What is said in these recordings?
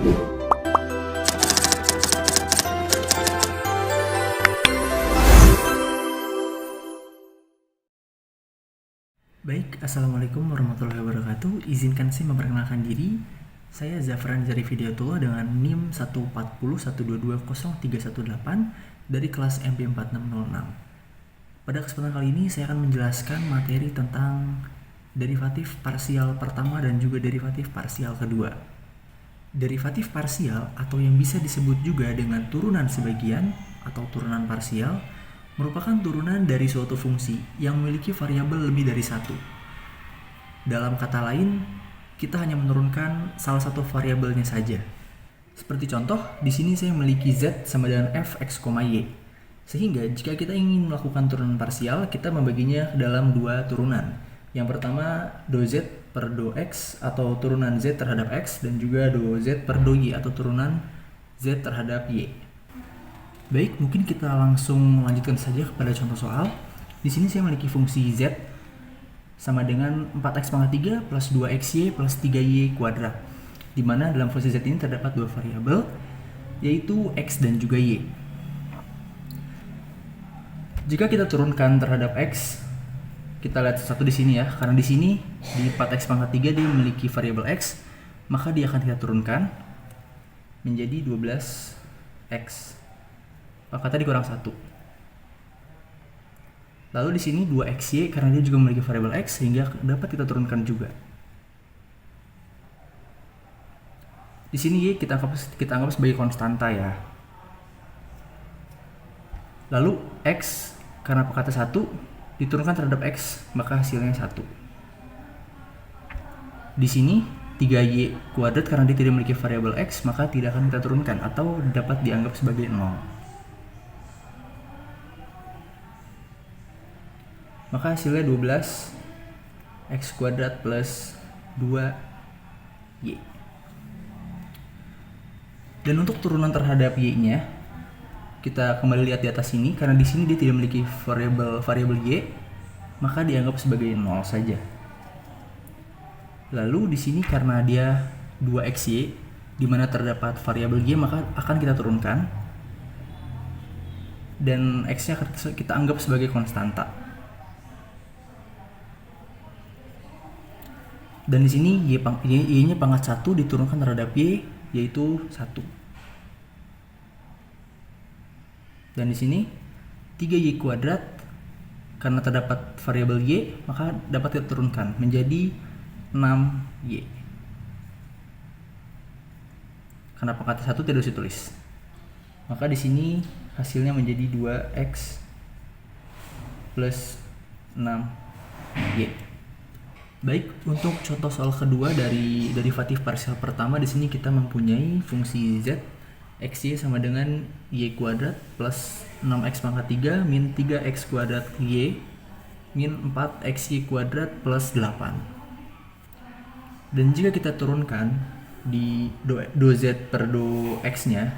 Baik, Assalamualaikum warahmatullahi wabarakatuh. Izinkan saya memperkenalkan diri. Saya Zafran Zarif Hidyatullah dengan NIM 14012203118 dari kelas MP4606. Pada kesempatan kali ini saya akan menjelaskan materi tentang derivatif parsial pertama dan juga derivatif parsial kedua. Derivatif parsial atau yang bisa disebut juga dengan turunan sebagian atau turunan parsial merupakan turunan dari suatu fungsi yang memiliki variabel lebih dari satu. Dalam kata lain, kita hanya menurunkan salah satu variabelnya saja. Seperti contoh, di sini saya memiliki z sama dengan f x, y. Sehingga jika kita ingin melakukan turunan parsial, kita membaginya dalam dua turunan. Yang pertama, do z per do x atau turunan z terhadap x, dan juga do z per do y atau turunan z terhadap y. Baik, mungkin kita langsung lanjutkan saja kepada contoh soal. Di sini saya memiliki fungsi z sama dengan 4x pangkat 3 plus 2xy plus 3y kuadrat. Di mana dalam fungsi z ini terdapat dua variabel, yaitu x dan juga y. Jika kita turunkan terhadap x, kita lihat satu di sini ya, karena di sini di 4x pangkat 3 dia memiliki variabel x, maka dia akan kita turunkan menjadi 12x. Maka tadi kurang 1. Lalu di sini 2xy karena dia juga memiliki variabel x sehingga dapat kita turunkan juga. Di sini y kita anggap sebagai konstanta ya. Lalu x karena pekata 1 diturunkan terhadap x, maka hasilnya 1. Di sini 3y kuadrat karena dia tidak memiliki variabel x, maka tidak akan kita turunkan atau dapat dianggap sebagai 0. Maka hasilnya 12 x kuadrat plus 2y. Dan untuk turunan terhadap y-nya, kita kembali lihat di atas ini, karena di sini dia tidak memiliki variabel y, maka dianggap sebagai 0 saja. Lalu di sini karena dia 2xy, di mana terdapat variabel y, maka akan kita turunkan, dan x-nya kita anggap sebagai konstanta. Dan di sini y-nya pangkat 1 diturunkan terhadap y, yaitu 1. Dan di sini 3y kuadrat karena terdapat variabel y, maka dapat kita turunkan menjadi 6y. Karena pangkat 1 tidak usah tulis. Maka di sini hasilnya menjadi 2x plus 6y. Baik, untuk contoh soal kedua dari derivatif parsial pertama, di sini kita mempunyai fungsi z xy sama dengan y kuadrat plus 6x pangkat 3 min 3x kuadrat y min 4xy kuadrat plus 8. Dan jika kita turunkan di do z per do x nya,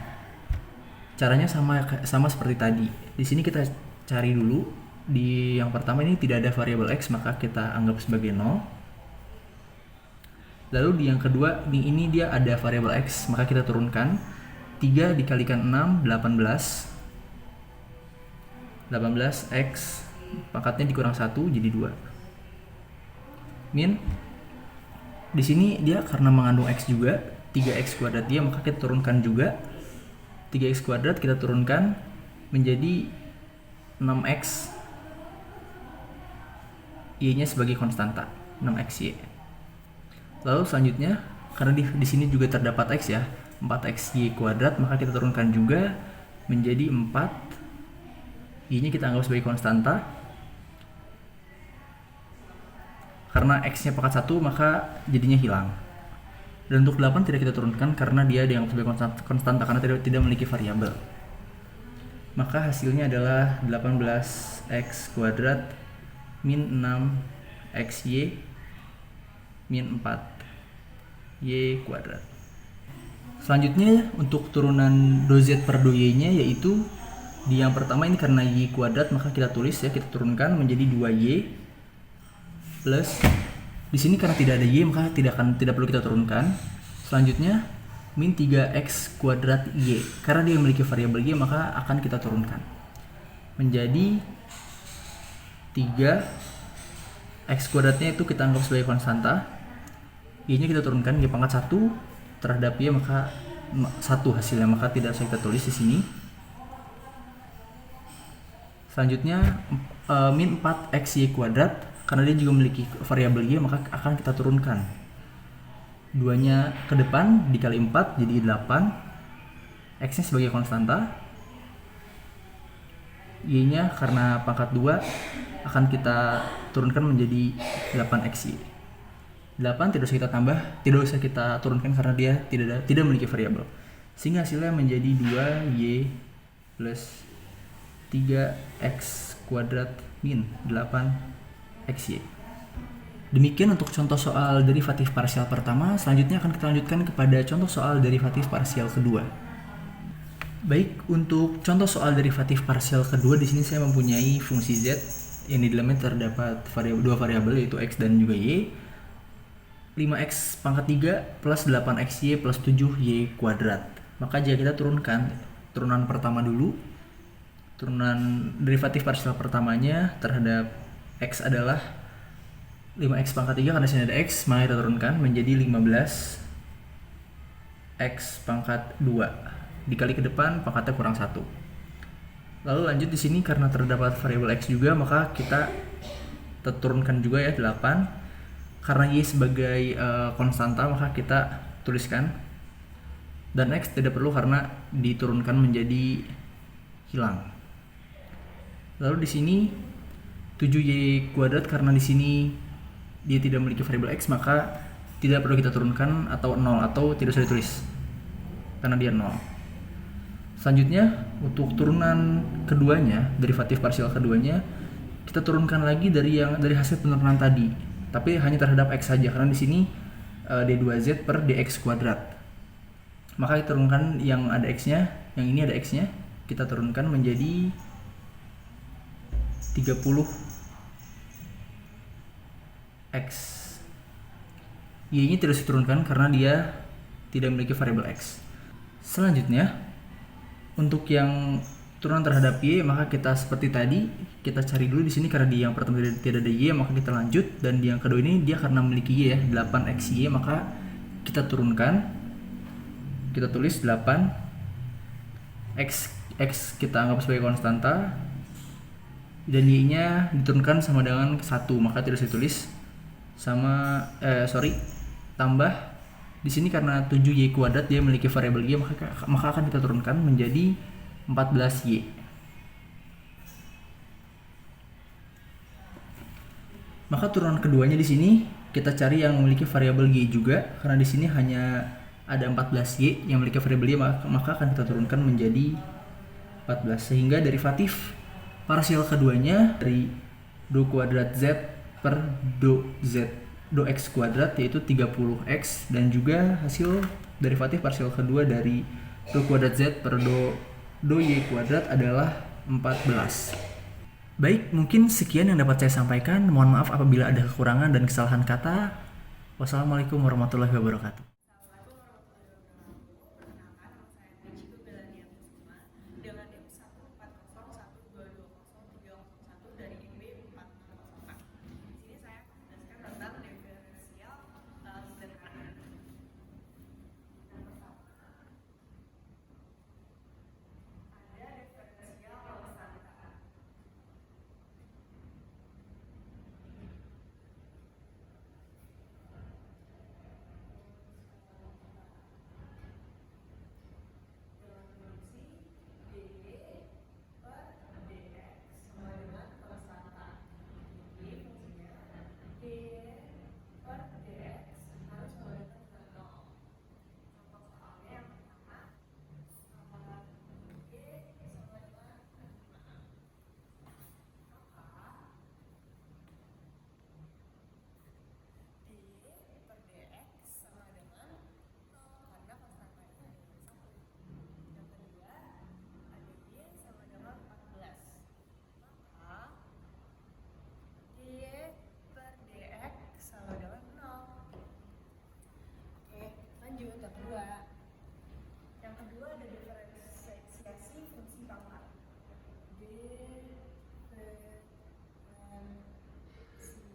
caranya sama seperti tadi. Di sini kita cari dulu, di yang pertama ini tidak ada variabel x, maka kita anggap sebagai 0. Lalu di yang kedua, ini dia ada variabel x, maka kita turunkan 3 dikalikan 6, 18 x pangkatnya dikurang 1 jadi 2. Min di sini dia karena mengandung x juga, 3x kuadrat dia, maka kita turunkan juga 3x kuadrat, kita turunkan menjadi 6x, y-nya sebagai konstanta, 6xy. Lalu selanjutnya, karena di sini juga terdapat x ya, 4xy kuadrat, maka kita turunkan juga menjadi 4. Y-nya kita anggap sebagai konstanta. Karena x-nya pangkat 1, maka jadinya hilang. Dan untuk 8 tidak kita turunkan karena dia dianggap sebagai konstanta karena tidak memiliki variabel. Maka hasilnya adalah 18x kuadrat min 6xy min 4y kuadrat. Selanjutnya untuk turunan do z per do y nya, yaitu di yang pertama ini karena y kuadrat, maka kita tulis ya, kita turunkan menjadi 2y plus di sini karena tidak ada y, maka tidak perlu kita turunkan. Selanjutnya min 3x kuadrat y. Karena dia memiliki variabel y, maka akan kita turunkan menjadi 3x kuadratnya itu kita anggap sebagai konstanta, y nya kita turunkan y pangkat 1 terhadap y, maka 1 hasilnya, maka tidak usah kita tulis di sini. Selanjutnya min 4x y kuadrat, karena dia juga memiliki variabel y, maka akan kita turunkan 2-nya ke depan dikali 4 jadi 8, x nya sebagai konstanta, y nya karena pangkat 2 akan kita turunkan menjadi 8xy. 8 tidak usah kita tambah, tidak usah kita turunkan karena dia tidak memiliki variabel, sehingga hasilnya menjadi 2y plus 3x kuadrat min 8xy. Demikian untuk contoh soal derivatif parsial pertama. Selanjutnya akan kita lanjutkan kepada contoh soal derivatif parsial kedua. Baik, untuk contoh soal derivatif parsial kedua, di sini saya mempunyai fungsi z yang di dalamnya terdapat dua variabel yaitu x dan juga y. 5x pangkat 3 plus 8xy plus 7y kuadrat. Maka jika kita turunkan turunan pertama dulu, turunan derivatif parsial pertamanya terhadap x adalah 5x pangkat 3, karena sini ada x, maka kita turunkan menjadi 15x pangkat 2 dikali ke depan pangkatnya kurang 1. Lalu lanjut di sini karena terdapat variabel x juga, maka kita turunkan juga ya 8. Karena y sebagai konstanta, maka kita tuliskan, dan x tidak perlu karena diturunkan menjadi hilang. Lalu di sini 7y kuadrat, karena di sini dia tidak memiliki variabel x, maka tidak perlu kita turunkan atau 0, atau tidak usah ditulis karena dia 0. Selanjutnya untuk turunan keduanya, derivatif parsial keduanya, kita turunkan lagi dari hasil penurunan tadi, tapi hanya terhadap x saja, karena di sini d2z per dx kuadrat. Maka kita turunkan yang ada x-nya, yang ini ada x-nya, kita turunkan menjadi 30 x. Y-nya tidak diturunkan karena dia tidak memiliki variabel x. Selanjutnya, untuk yang turunan terhadap y, maka kita seperti tadi, kita cari dulu di sini karena di yang pertama tidak ada y, maka kita lanjut, dan di yang kedua ini dia karena memiliki y ya, 8xy, maka kita turunkan. Kita tulis 8 x kita anggap sebagai konstanta, dan y-nya diturunkan sama dengan 1, maka tidak usah ditulis. Tambah di sini karena 7y kuadrat dia memiliki variabel y, maka akan kita turunkan menjadi 14y. Maka turunan keduanya di sini kita cari yang memiliki variabel y juga, karena di sini hanya ada 14y yang memiliki variabel y, maka akan kita turunkan menjadi 14, sehingga derivatif parsial keduanya dari do kuadrat z per do x kuadrat yaitu 30x, dan juga hasil derivatif parsial kedua dari do kuadrat z per do y kuadrat adalah 14. Baik, mungkin sekian yang dapat saya sampaikan. Mohon maaf apabila ada kekurangan dan kesalahan kata. Wassalamualaikum warahmatullahi wabarakatuh. Lanjut yang kedua, kedua ada diferensiasi fungsi pangkat. Diferensiasi fungsi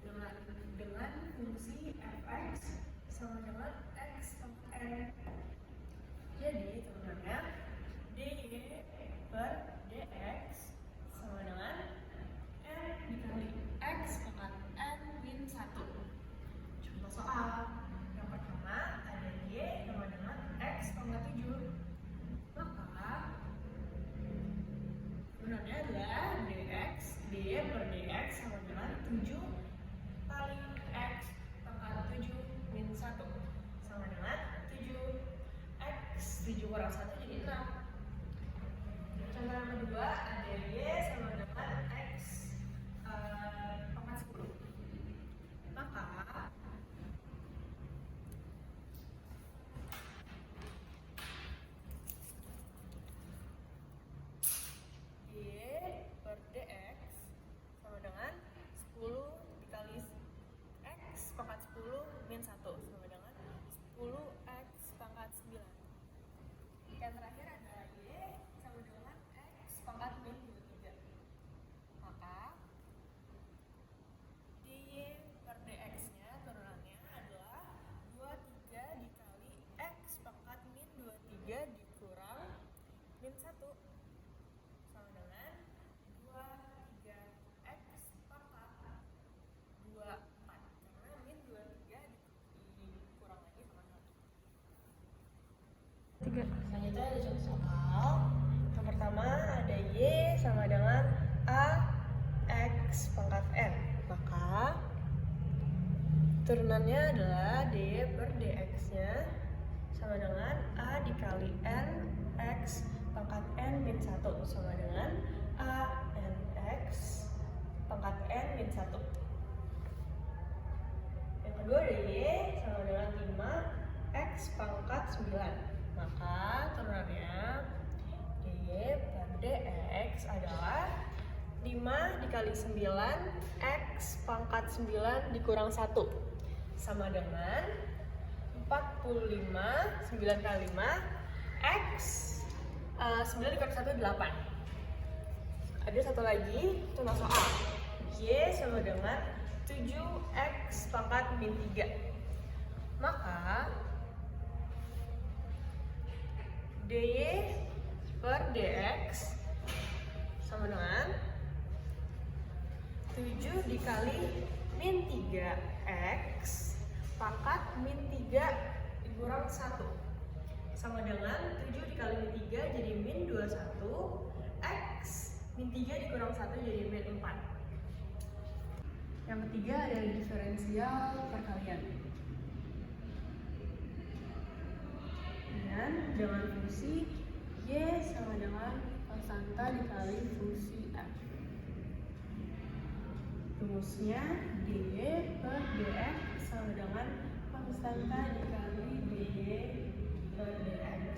pangkat dengan fungsi fx sama dengan x pangkat n. Jadi turunannya dy per dx sama dengan n dikali x pangkat n min 1. Contoh soal yang pertama ada y sama dengan x pangkat 7. Maka turunannya adalah dy per dx sama dengan 7 kali x pangkat 7 min 1 sama dengan 7 kurang 1 jadi 6. Contoh yang kedua ada y sama dengan x pangkat 10. Maka y per dx sama dengan 10 dikali x pangkat 10 min 1 sama dengan 10x pangkat 9. Yang terakhir adalah y sama dengan x pangkat min 23. Maka dy per dx-nya turunannya adalah 23 dikali x pangkat min 23 dikurang min 1 sama dengan 23x pangkat 24 karena min 23 dikurang lagi sama 1. Selanjutnya ada contoh soal. Yang pertama ada y sama dengan a x pangkat n. Maka turunannya adalah dy per dx-nya sama dengan a dikali n x pangkat n min 1 sama dengan a n x pangkat n min 1. Yang kedua ada y sama dengan 5x pangkat 9. Maka turunannya dy per dx adalah 5 dikali 9 x pangkat 9 dikurang 1 sama dengan 45. 9 kali 5 x 9 dikali 1 8. Ada satu lagi contoh soal. Y sama dengan 7x pangkat min 3. Maka dy per dx sama dengan 7 dikali min 3x pangkat min 3 dikurang 1 sama dengan 7 dikali min 3 jadi min 21 x min 3 dikurang 1 jadi min 4. Yang ketiga adalah diferensial perkalian dengan fungsi y sama dengan konstanta dikali fungsi f. Rumusnya dy per dx sama dengan konstanta dikali dy per dx.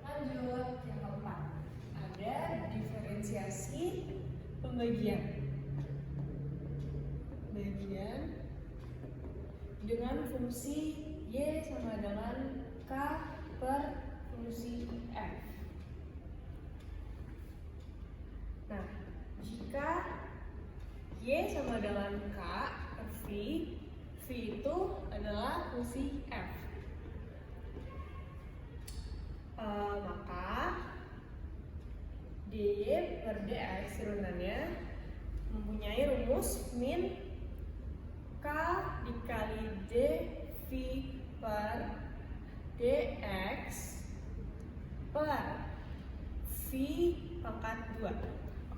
Lanjut yang keempat, ada diferensiasi pembagian dengan fungsi y sama dengan k per fungsi f. Nah, jika y sama dengan k per v itu adalah fungsi f, maka dy per dx turunannya mempunyai rumus min k dikali dv per dx per v pangkat 2.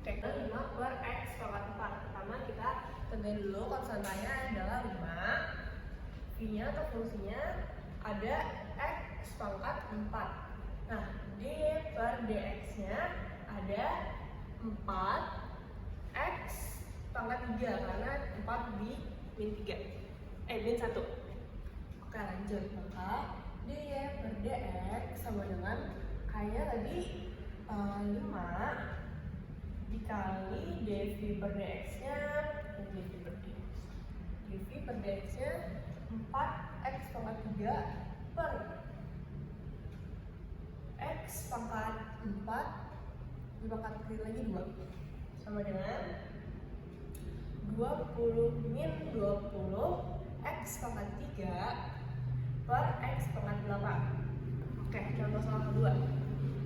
Oke, 5 per x pangkat 4. Pertama kita tentuin dulu konstantanya adalah 5. V-nya atau fungsinya ada x pangkat 4. Nah, d per dx-nya ada 4 x pangkat 3 karena 4 di min 3 min 1. Oke, lanjut. Maka dy per dx sama dengan kayaknya tadi 5 dikali dv per dx nya dv per dx nya 4x pangkat 3 per x pangkat 4 dipangkat lagi 2 sama dengan 20 min 20 x pangkat 3 per x pangkat 8. Oke, contoh soal kedua.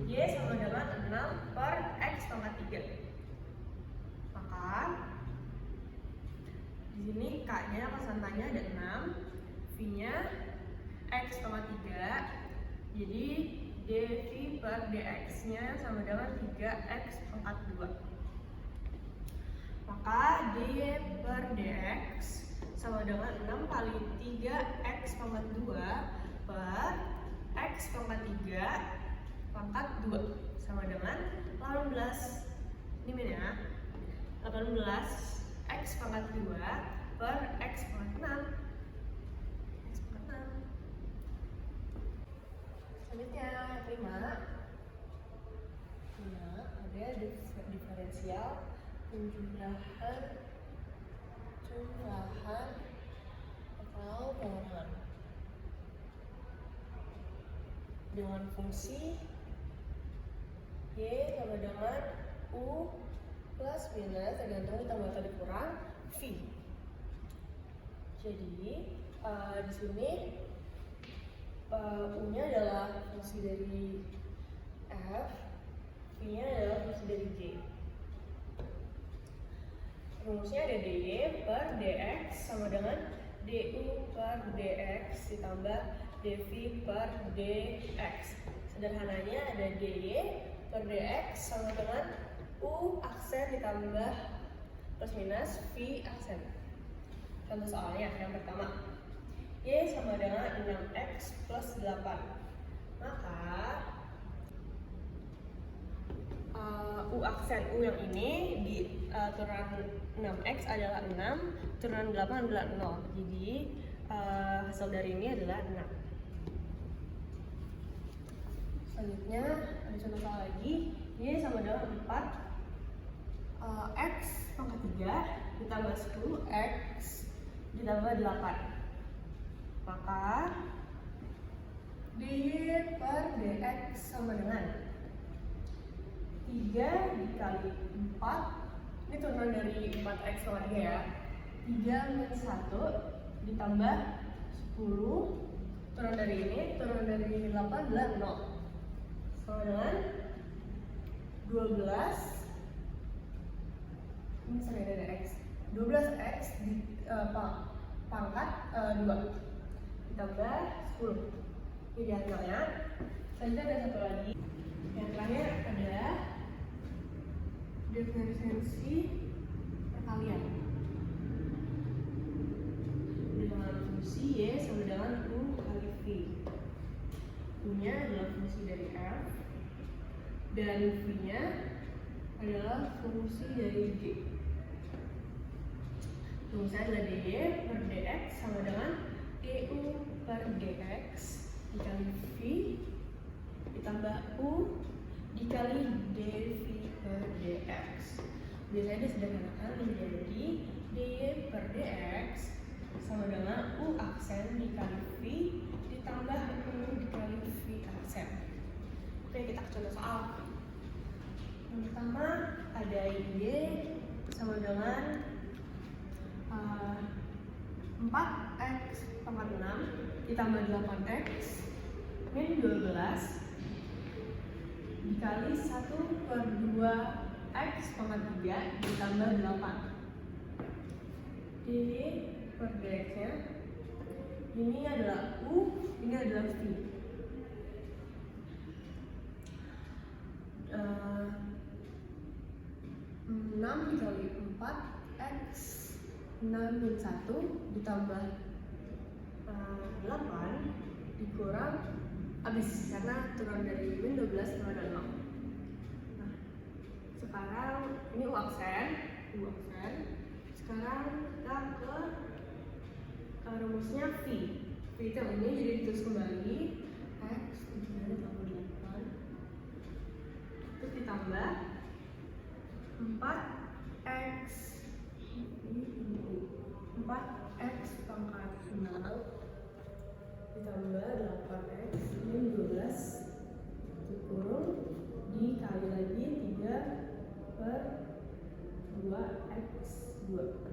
Y sama dengan 6 per x pangkat 3. Maka di sini k-nya konstantanya ada 6, v-nya x pangkat 3. Jadi dv per dx-nya sama dengan 3x pangkat 2. Maka dy per dx sama dengan 6 kali 3x pangkat 2 per x pangkat 3 pangkat 2 sama dengan 18. Ini min ya. 18 x pangkat 2 per x pangkat 6. X pangkat 6. Selanjutnya, 5 ada diferensial penjumlahan atau pengurangan dengan fungsi y sama dengan u plus minus tergantung ditambah atau dikurang v. Jadi di sini u-nya adalah fungsi dari f, v-nya adalah fungsi dari g. Rumusnya ada dy per dx sama dengan du per dx ditambah dv per dx. Sederhananya ada dy per dx sama dengan u aksen ditambah plus minus v aksen. Contoh soalnya yang pertama, y sama dengan 6x plus 8. Maka u aksen u yang ini di turunan 6x adalah 6, turunan 8 adalah 0. Jadi hasil dari ini adalah 6. Selanjutnya ada contoh soal lagi, y sama dengan 4 x pangkat 3 ditambah 10x ditambah 8. Maka dy per dx sama dengan 3 dikali 4, ini turunan dari 4x sama 3 ya, 3 min 1 ditambah 10, turunan dari ini, turunan dari 8 adalah 0 sama dengan 12, ini sering ada x, 12x di pangkat 2 ditambah 10. Ini hasilnya. Selanjutnya ada satu lagi. Yang terakhir adalah diferensiasi perkalian dengan fungsi y sama dengan u kali v. U-nya adalah fungsi dari f dan v-nya adalah fungsi dari g. Rumusnya adalah dy per dx sama dengan du per dx dikali v ditambah u dikali dv per dx. Biasanya disederhanakan menjadi dy per dx sama dengan u aksen dikali v ditambah u dikali v aksen. Oke, kita contoh soal. Yang pertama ada y sama dengan 4x pangkat 6 ditambah 8x min 12 dikali 1 per 2x pangkat 3 ditambah 8. Dy per dx nya ini adalah u, ini adalah v. 6 dikali 4x 6 min 1 ditambah 8 dikurang habis karena turun dari min 12 sama dengan 0. Nah, sekarang ini u aksen. Sekarang kita ke rumusnya v. V itu yang ini jadi ditulis kembali X ujungnya ditambah 8 terus ditambah 4x 4x pangkat 6 ditambah 8x min 12 dikurung dikali lagi 3 per 2x 2.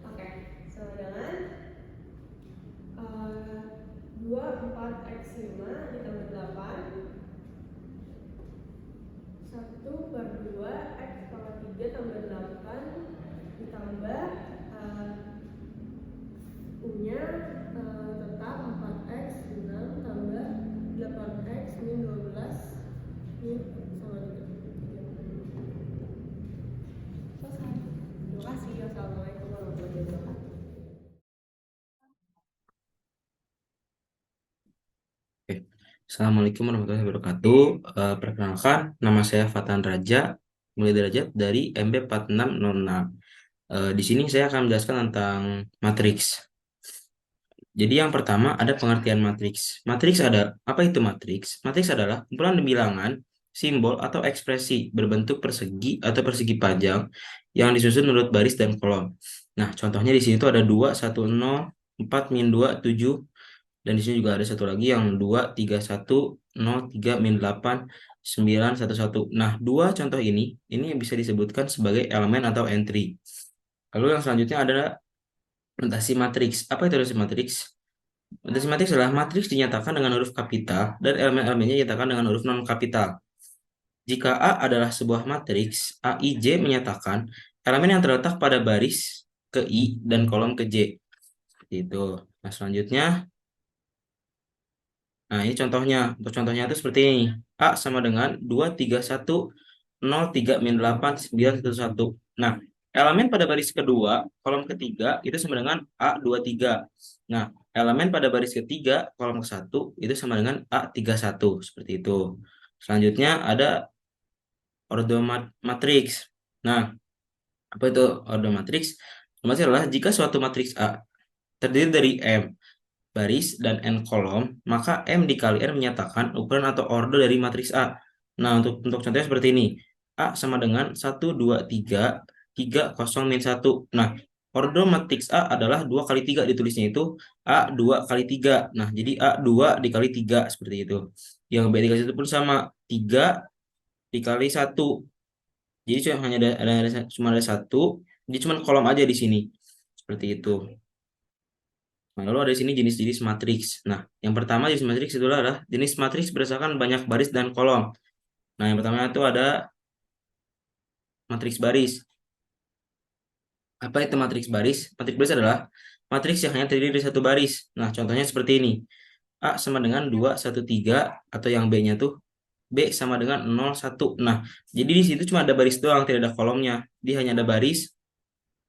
Oke, sama dengan 4x5 ditambah 8 1 per 2 x pangkat 3 tambah 8 ditambah U-nya tetap 4x 6 tambah 8x min 12 ini sama dengan 3. Selesai. Terima kasih. Wassalamualaikum warahmatullahi wabarakatuh. Assalamualaikum warahmatullahi wabarakatuh. Perkenalkan, nama saya Fatan Raja, mulia derajat dari MB 4606. Di sini saya akan menjelaskan tentang matriks. Jadi yang pertama ada pengertian matriks. Matriks ada, apa itu matriks? Matriks adalah kumpulan bilangan, simbol atau ekspresi berbentuk persegi atau persegi panjang yang disusun menurut baris dan kolom. Nah, contohnya di sini tuh ada 2, 1, 0, 4, min 2, 7, dan di sini juga ada satu lagi yang 2, 3, 1, 0, 3, min 8, 9, 1, 1. Nah, dua contoh ini yang bisa disebutkan sebagai elemen atau entry. Lalu yang selanjutnya adalah notasi matriks. Apa itu notasi matriks? Notasi matriks adalah matriks dinyatakan dengan huruf kapital dan elemen-elemennya dinyatakan dengan huruf non-kapital. Jika A adalah sebuah matriks, A, I, J menyatakan elemen yang terletak pada baris ke I dan kolom ke J. Seperti itu. Nah, selanjutnya, nah ini contohnya. Untuk contohnya itu seperti ini. A sama dengan 2, 3, 1, 0, 3, min 8, 9, 1, 1. Nah, elemen pada baris kedua, kolom ketiga, itu sama dengan A, 2, 3. Nah, elemen pada baris ketiga, kolom ke-1, itu sama dengan A, 3, 1. Seperti itu. Selanjutnya ada ordo matriks. Nah, apa itu ordo matriks? Maksudnya adalah jika suatu matriks A terdiri dari M baris dan n kolom, maka M dikali n menyatakan ukuran atau ordo dari matriks A. Nah, untuk contohnya seperti ini. A sama dengan 1, 2, 3, 3, 0, min 1. Nah, ordo matriks A adalah 2 kali 3, ditulisnya itu A 2 kali 3. Nah, jadi A 2 dikali 3, seperti itu. Yang B dikali 1 pun sama, 3 dikali 1. Jadi cuma ada 1, jadi cuma kolom aja di sini. Seperti itu. Nah, lalu ada di sini jenis-jenis matriks. Nah, yang pertama jenis matriks itu adalah jenis matriks berdasarkan banyak baris dan kolom. Nah, yang pertama itu ada matriks baris. Apa itu matriks baris? Matriks baris adalah matriks yang hanya terdiri dari satu baris. Nah, contohnya seperti ini. A sama dengan 2, 1, 3, atau yang B-nya tuh B sama dengan 0, 1. Nah, jadi di situ cuma ada baris doang, tidak ada kolomnya. Dia hanya ada baris,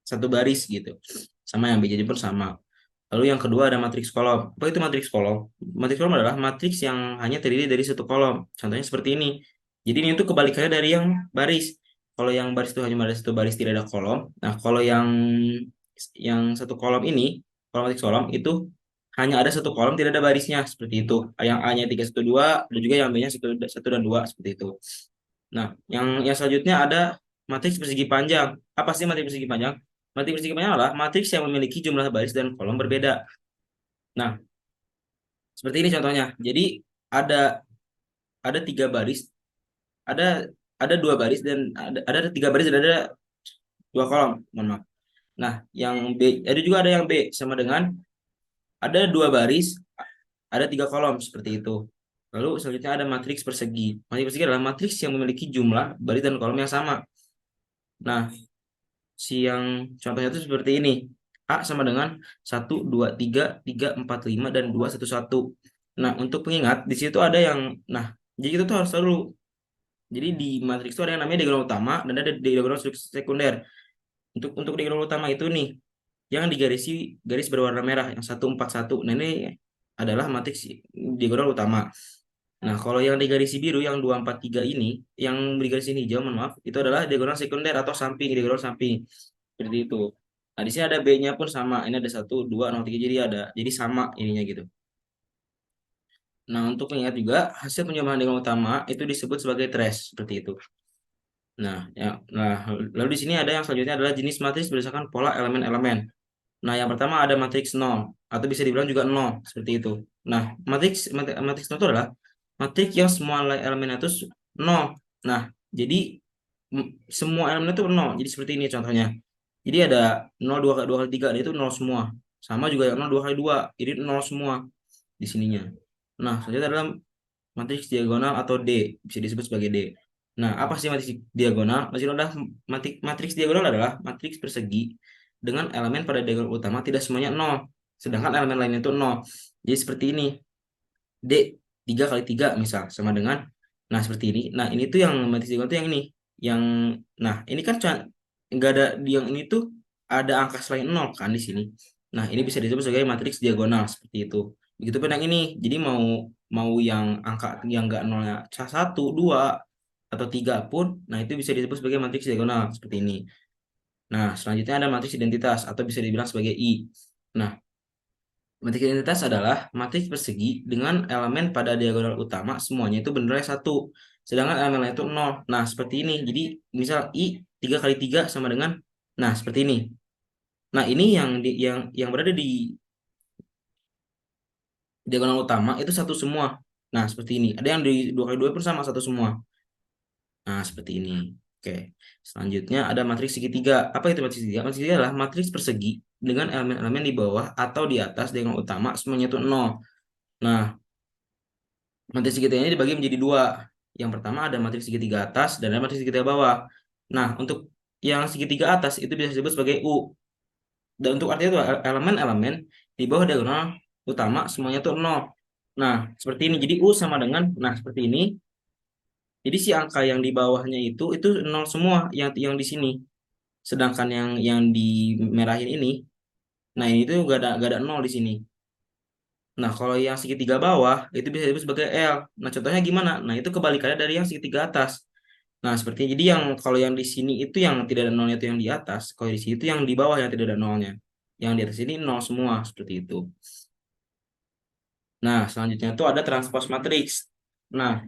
satu baris gitu. Sama yang B-nya pun sama. Lalu yang kedua ada matriks kolom. Apa itu matriks kolom? Matriks kolom adalah matriks yang hanya terdiri dari satu kolom. Contohnya seperti ini. Jadi ini itu kebalikannya dari yang baris. Kalau yang baris itu hanya ada satu baris, tidak ada kolom. Nah, kalau yang satu kolom ini, kolom matriks kolom itu hanya ada satu kolom, tidak ada barisnya, seperti itu. Yang A-nya 3, 1, 2, dan juga yang B-nya 1, 1 dan 2, seperti itu. Nah, yang selanjutnya ada matriks persegi panjang. Apa sih matriks persegi panjang? Matriks persegi panjang adalah matriks yang memiliki jumlah baris dan kolom berbeda. Nah, seperti ini contohnya. Jadi ada 3 baris, ada 2 baris dan ada 3 baris dan ada 2 kolom. Mohon maaf. Nah, yang B ada yang B sama dengan ada 2 baris, ada 3 kolom, seperti itu. Lalu selanjutnya ada matriks persegi. Matriks persegi adalah matriks yang memiliki jumlah baris dan kolom yang sama. Nah, yang contohnya itu seperti ini. A sama dengan 1, 2, 3, 3, 4, 5, dan 2, 1, 1. Nah, untuk pengingat, di situ ada yang, jadi kita tuh harus tahu. Jadi di matriks itu ada yang namanya diagonal utama dan ada diagonal sekunder. Untuk diagonal utama itu nih, yang digarisi garis berwarna merah, yang 1, 4, 1. Nah, ini adalah matriks diagonal utama. Nah, kalau yang digarisi biru, yang 2, 4, 3 ini, yang digarisi hijau, mohon maaf, itu adalah diagonal sekunder atau samping, diagonal samping. Seperti itu. Nah, di sini ada B-nya pun sama. Ini ada 1, 2, 0, 3. Jadi sama ininya gitu. Nah, untuk mengingat juga hasil penjumlahan dengan utama itu disebut sebagai trace seperti itu. Nah, lalu di sini ada yang selanjutnya adalah jenis matriks berdasarkan pola elemen-elemen. Nah, yang pertama ada matriks 0 atau bisa dibilang juga 0 seperti itu. Nah, matriks 0 itu adalah matriks yang semua elemennya itu 0. Nah, jadi semua elemen itu 0. Jadi seperti ini contohnya. Jadi ada 0 2 kali 3 itu 0 semua. Sama juga yang 0 2 kali 2, jadi 0 semua di sininya. Nah, selanjutnya adalah matriks diagonal atau D, bisa disebut sebagai D. Nah, apa sih matriks diagonal? Matriks diagonal adalah matriks persegi dengan elemen pada diagonal utama tidak semuanya 0, sedangkan elemen lainnya itu 0. Jadi seperti ini. D 3 kali 3 misal sama dengan, nah seperti ini. Nah, ini tuh yang matriks diagonal tuh yang ini. Yang nah, ini kan nggak ada di yang ini tuh ada angka selain 0 kan di sini. Nah, ini bisa disebut sebagai matriks diagonal seperti itu. Begitupun yang ini. Jadi mau mau yang angka yang enggak nolnya 1, 2 atau 3 pun, nah itu bisa disebut sebagai matriks diagonal seperti ini. Nah, selanjutnya ada matriks identitas atau bisa dibilang sebagai I. Nah, matriks identitas adalah matriks persegi dengan elemen pada diagonal utama semuanya itu bernilai 1, sedangkan elemen lain itu 0. Nah, seperti ini. Jadi, misal I 3 kali 3 sama dengan, nah seperti ini. Nah, ini yang berada di diagonal utama itu 1 semua. Nah, seperti ini. Ada yang di 2 kali 2 pun sama 1 semua. Nah, seperti ini. Oke. Selanjutnya ada matriks segitiga. Apa itu matriks segitiga? Matriks segitiga adalah matriks persegi dengan elemen-elemen di bawah atau di atas diagonal utama semuanya itu 0. Nah, matriks segitiga ini dibagi menjadi 2. Yang pertama ada matriks segitiga atas dan ada matriks segitiga bawah. Nah, untuk yang segitiga atas itu bisa disebut sebagai U. Dan untuk artinya itu elemen-elemen di bawah diagonal utama semuanya itu 0. Nah, seperti ini. Jadi U sama dengan, nah seperti ini. Jadi si angka yang di bawahnya itu 0 semua yang di sini. Sedangkan yang di merahin ini, nah ini tuh gak ada 0 di sini. Nah, kalau yang segitiga bawah itu bisa disebut sebagai L. Nah, contohnya gimana? Nah, itu kebalikannya dari yang segitiga atas. Nah, seperti jadi yang kalau yang di sini itu yang tidak ada nolnya itu yang di atas, kalau di sini itu yang di bawah yang tidak ada nolnya. Yang di atas ini 0 semua seperti itu. Nah, selanjutnya itu ada transpose matriks. Nah,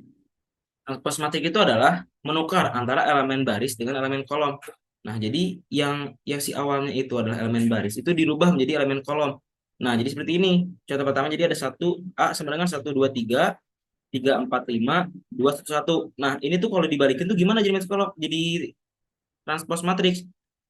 transpose matriks itu adalah menukar antara elemen baris dengan elemen kolom. Nah, jadi yang si awalnya itu adalah elemen baris itu dirubah menjadi elemen kolom. Nah, jadi seperti ini. Contoh pertama jadi ada 1 A sama dengan 1 2 3 3 4 5 2 1 1. Nah, ini tuh kalau dibalikin tuh gimana jadi kolom? Jadi transpose matriks.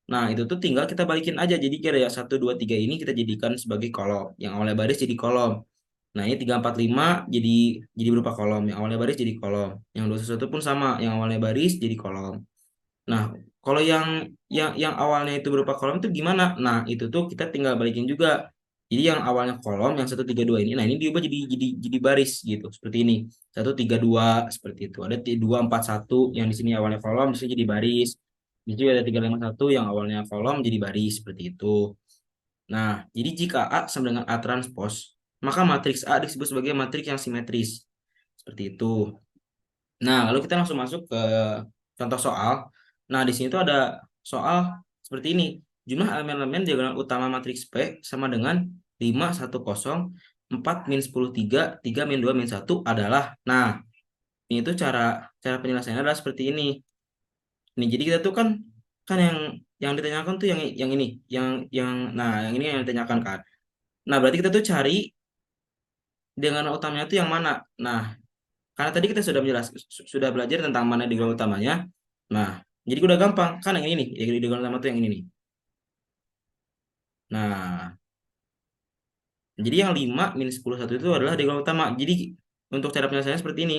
Nah, itu tuh tinggal kita balikin aja. Jadi kira ya 1 2 3 ini kita jadikan sebagai kolom. Yang awalnya baris jadi kolom. Nah, ini 3 4 5 jadi berupa kolom. Yang awalnya baris jadi kolom. Yang 2 1 pun sama, yang awalnya baris jadi kolom. Nah, kalau yang awalnya itu berupa kolom itu gimana? Nah, itu tuh kita tinggal balikin juga. Jadi yang awalnya kolom yang 1 3 2 ini, nah ini diubah jadi baris gitu, seperti ini. 1 3 2 seperti itu. Ada 2 4 1 yang di sini awalnya kolom, di sini jadi baris. Di sini ada 3 5 1 yang awalnya kolom jadi baris seperti itu. Nah, jadi jika A sama dengan A transpose, maka matriks A disebut sebagai matriks yang simetris. Seperti itu. Nah, lalu kita langsung masuk ke contoh soal. Nah, di sini tuh ada soal seperti ini. Jumlah elemen-elemen diagonal utama matriks P sama dengan 5 1 0 4 min 10 3 3 min 2 min 1 adalah. Nah, ini tuh cara penyelesaiannya adalah seperti ini. Ini jadi kita tuh kan kan yang ditanyakan tuh yang ini, yang ini yang ditanyakan kan. Nah, berarti kita tuh cari diagonal utamanya itu yang mana. Nah, karena tadi kita sudah belajar tentang mana diagonal utamanya. Nah, jadi udah gampang kan yang ini nih, yang diagonal utama tuh yang ini nih. Nah, jadi yang 5 min 10 1 itu adalah diagonal utama. Jadi untuk cara penyelesaiannya seperti ini.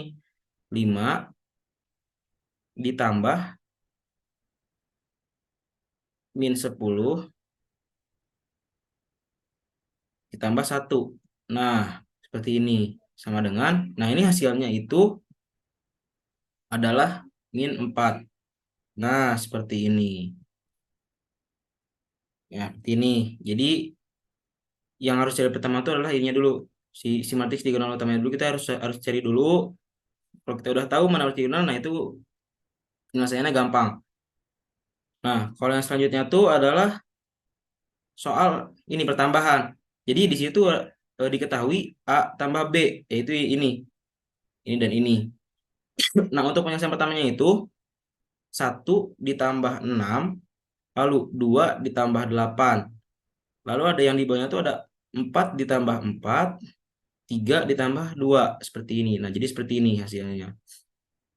5 ditambah min 10 ditambah 1. Nah, seperti ini. Sama dengan, nah ini hasilnya itu adalah min 4. Nah, seperti ini. Ya, seperti ini. Jadi yang harus cari pertama itu adalah ininya dulu. Si matriks diagonal utamanya dulu kita harus cari dulu. Kalau kita udah tahu mana matriks diagonal, nah itu penyelesaiannya gampang. Nah, kalau yang selanjutnya tuh adalah soal ini pertambahan. Jadi di situ diketahui A tambah B, yaitu ini dan ini. Nah, untuk penyelesaian pertamanya itu 1 ditambah 6, lalu 2 ditambah 8. Lalu ada yang di bawahnya itu ada 4 ditambah 4, 3 ditambah 2, seperti ini. Nah, jadi seperti ini hasilnya.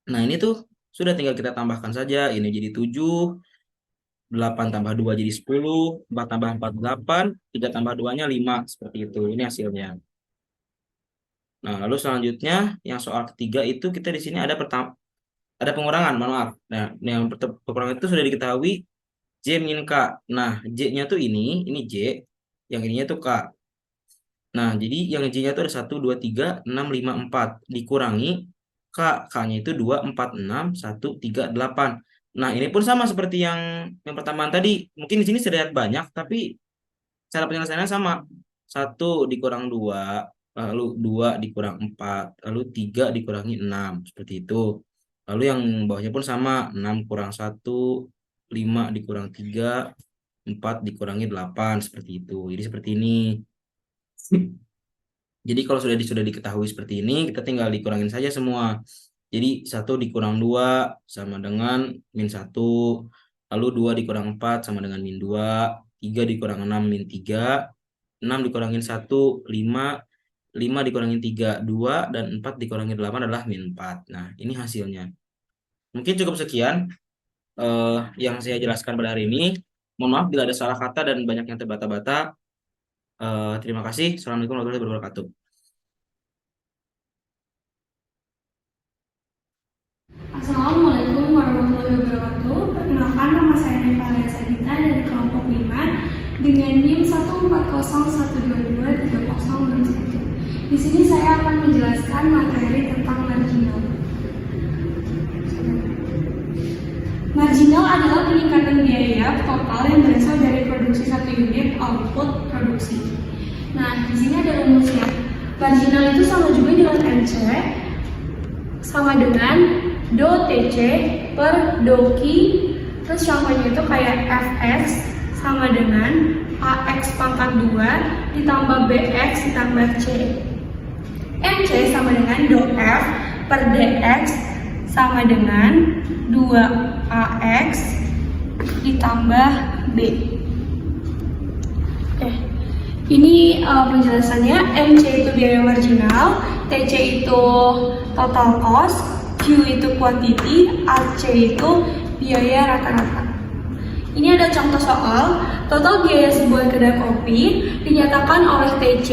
Nah, ini tuh sudah tinggal kita tambahkan saja. Ini jadi 7, 8 tambah 2 jadi 10, 4 tambah 4 8, 3 tambah 2-nya 5, seperti itu. Ini hasilnya. Nah, lalu selanjutnya yang soal ketiga itu kita di sini ada pengurangan, mohon maaf. Nah, yang pengurangan itu sudah diketahui J min K. Nah, J-nya tuh ini J, yang ininya tuh K. Nah, jadi yang J-nya tuh ada 1, 2, 3, 6, 5, 4. Dikurangi K. K-nya itu 2, 4, 6, 1, 3, 8. Nah, ini pun sama seperti yang pertamaan tadi. Mungkin di sini terlihat banyak, tapi cara penyelesaiannya sama. 1 dikurang 2, lalu 2 dikurang 4, lalu 3 dikurangi 6, seperti itu. Lalu yang bawahnya pun sama, 6 kurang 1, 5 dikurang 3, 4 dikurangi 8, seperti itu. Jadi seperti ini. Jadi kalau sudah diketahui seperti ini, kita tinggal dikurangin saja semua. Jadi 1 dikurang 2 sama dengan min 1, lalu 2 dikurang 4 sama dengan min 2, 3 dikurang 6 min 3, 6 dikurangin 1, 5, 5 dikurangin 3, 2, dan 4 dikurangin 8 adalah min 4. Nah, ini hasilnya. Mungkin cukup sekian yang saya jelaskan pada hari ini. Mohon maaf bila ada salah kata dan banyak yang terbata-bata. Terima kasih. Assalamualaikum warahmatullahi wabarakatuh. Assalamualaikum warahmatullahi wabarakatuh. Perkenalkan, nama saya Neva Sadita dari kelompok 5 dengan NIM 14012230661. Di sini saya akan menjelaskan materi tentang marginal. Marginal adalah peningkatan biaya total yang berasal dari produksi satu unit output produksi. Nah, di sini ada rumusnya. Marginal itu sama juga dengan MC sama dengan do TC per do Q, terus contohnya itu kayak Fx sama dengan AX pangkat 2 ditambah BX ditambah C. MC sama dengan do F per DX sama dengan 2AX ditambah B. Ini penjelasannya. MC itu biaya marginal, TC itu total cost, Q itu quantity, AC itu biaya rata-rata. Ini ada contoh soal. Total biaya sebuah kedai kopi dinyatakan oleh TC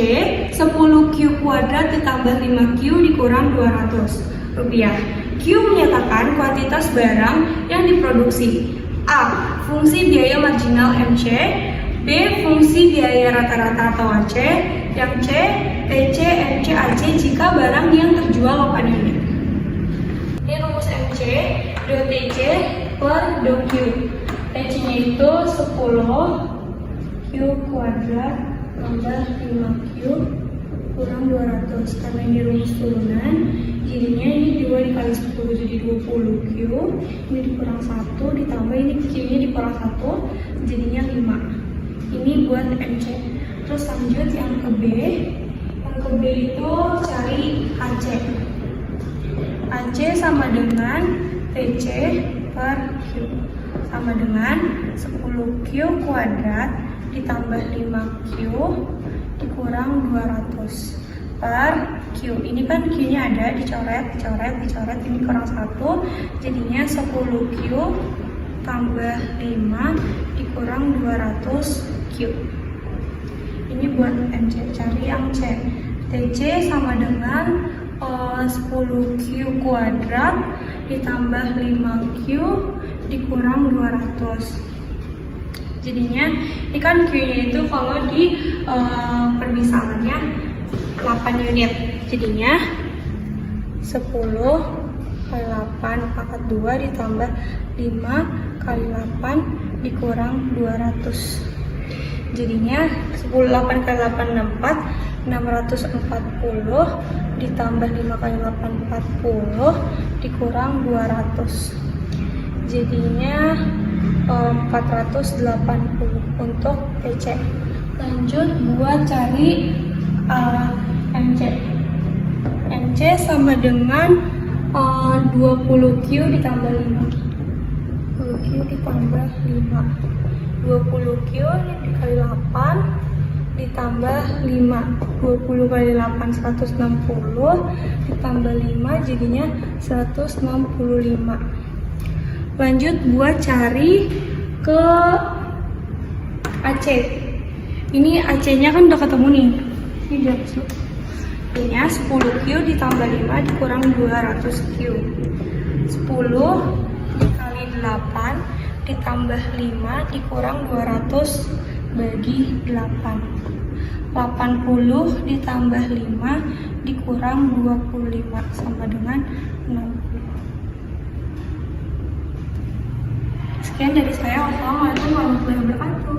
10Q kuadrat ditambah 5Q dikurang 200 rupiah. Q menyatakan kuantitas barang yang diproduksi. A. Fungsi biaya marginal MC. B. Fungsi biaya rata-rata atau AC. Yang C. TC, MC, AC jika barang yang terjual 8 unit. Ini rumus MC, do TC per do Q. TC-nya itu 10Q kuadrat tambah 5Q kurang 200. Karena ini rumus turunan, jadinya ini 2 dikali 10 jadi 20Q. Ini dikurang 1, ditambah ini Q-nya dikurang 1, jadinya 5. Ini buat MC. Terus lanjut yang ke B. Yang ke B itu cari AC. AC sama dengan TC per Q sama dengan 10Q kuadrat ditambah 5Q dikurang 200 per Q. Ini kan Q-nya ada, dicoret, ini kurang 1, jadinya 10Q tambah 5 dikurang 200Q. Ini buat MC. Cari yang C. TC sama dengan 10Q kuadrat ditambah 5Q dikurang 200. Jadinya ini kan Q-nya itu kalau di permisalannya 8 unit. Jadinya 10 kali 8 pangkat 2 ditambah 5 kali 8 dikurang 200. Jadinya 8 kali 8 64, 640 ditambah 5 kali 8 40 dikurang 200. Jadinya 480 untuk TC. Lanjut buat cari MC. MC sama dengan 20Q ditambah 5. 20Q ditambah 5. 20Q dikali 8 ditambah 5. 20 kali 8 160 ditambah 5 jadinya 165. Lanjut buat cari ke AC. Ini AC-nya kan udah ketemu nih. Ini udah masuk. Ini 10Q ditambah 5 dikurang 200Q. 10 dikali 8 ditambah 5 dikurang 200 bagi 8. 80 ditambah 5 dikurang 25 sama dengan 60. Sekian dari saya. Wassalamualaikum warahmatullahi wabarakatuh.